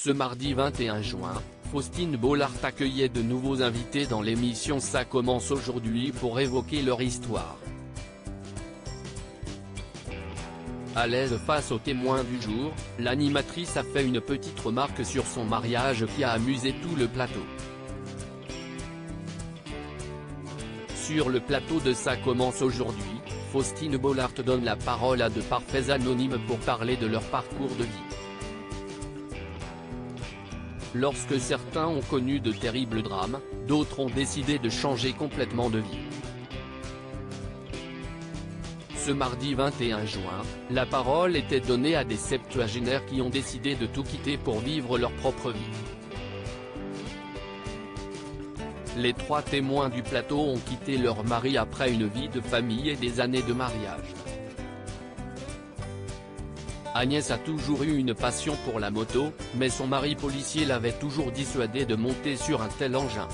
Ce mardi 21 juin, Faustine Bollard accueillait de nouveaux invités dans l'émission Ça commence aujourd'hui pour évoquer leur histoire. À l'aise face aux témoins du jour, l'animatrice a fait une petite remarque sur son mariage qui a amusé tout le plateau. Sur le plateau de Ça commence aujourd'hui, Faustine Bollard donne la parole à de parfaits anonymes pour parler de leur parcours de vie. Lorsque certains ont connu de terribles drames, d'autres ont décidé de changer complètement de vie. Ce mardi 21 juin, la parole était donnée à des septuagénaires qui ont décidé de tout quitter pour vivre leur propre vie. Les trois témoins du plateau ont quitté leur mari après une vie de famille et des années de mariage. Agnès a toujours eu une passion pour la moto, mais son mari policier l'avait toujours dissuadée de monter sur un tel engin.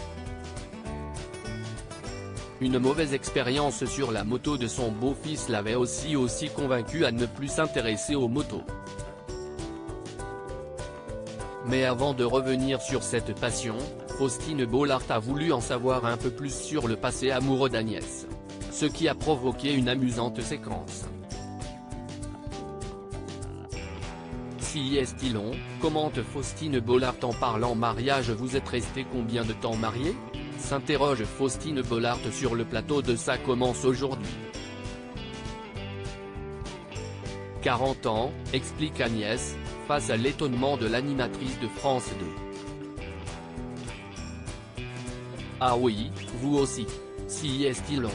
Une mauvaise expérience sur la moto de son beau-fils l'avait aussi convaincue à ne plus s'intéresser aux motos. Mais avant de revenir sur cette passion, Faustine Bollard a voulu en savoir un peu plus sur le passé amoureux d'Agnès. Ce qui a provoqué une amusante séquence. Si est-il long, commente Faustine Bollard en parlant mariage. Vous êtes resté combien de temps marié ? S'interroge Faustine Bollard sur le plateau de Ça commence aujourd'hui. 40 ans, explique Agnès, face à l'étonnement de l'animatrice de France 2. Ah oui, vous aussi. Si est-il long ?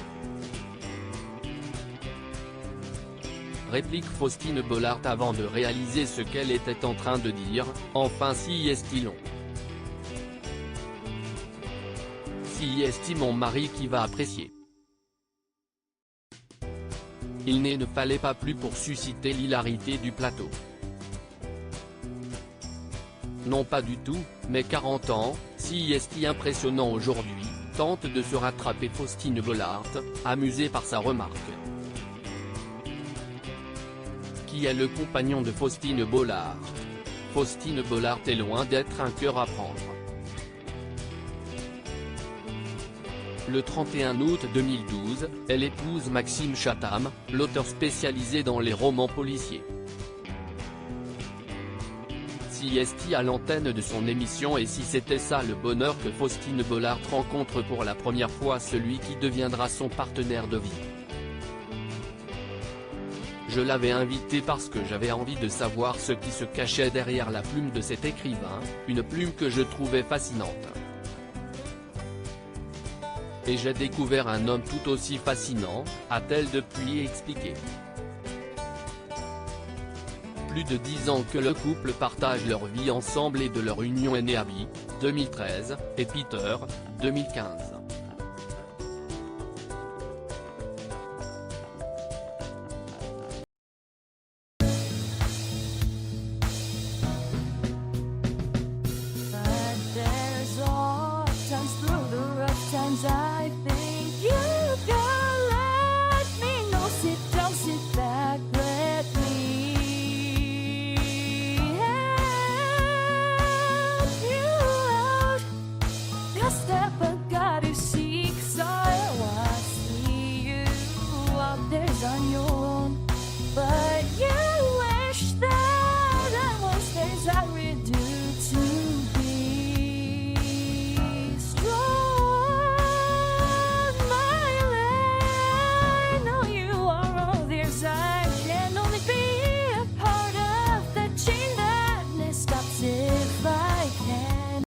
Réplique Faustine Bollard avant de réaliser ce qu'elle était en train de dire, enfin si est-il long. Si est mon mari qui va apprécier. Il ne fallait pas plus pour susciter l'hilarité du plateau. Non pas du tout, mais 40 ans, si est impressionnant aujourd'hui, tente de se rattraper Faustine Bollard, amusée par sa remarque. Qui est le compagnon de Faustine Bollard ? Faustine Bollard est loin d'être un cœur à prendre. Le 31 août 2012, elle épouse Maxime Chatham, l'auteur spécialisé dans les romans policiers. Si est à l'antenne de son émission Et si c'était ça le bonheur que Faustine Bollard rencontre pour la première fois celui qui deviendra son partenaire de vie. Je l'avais invité parce que j'avais envie de savoir ce qui se cachait derrière la plume de cet écrivain, une plume que je trouvais fascinante. Et j'ai découvert un homme tout aussi fascinant, a-t-elle depuis expliqué. Plus de 10 ans que le couple partage leur vie ensemble et de leur union est né Abby, 2013, et Peter, 2015.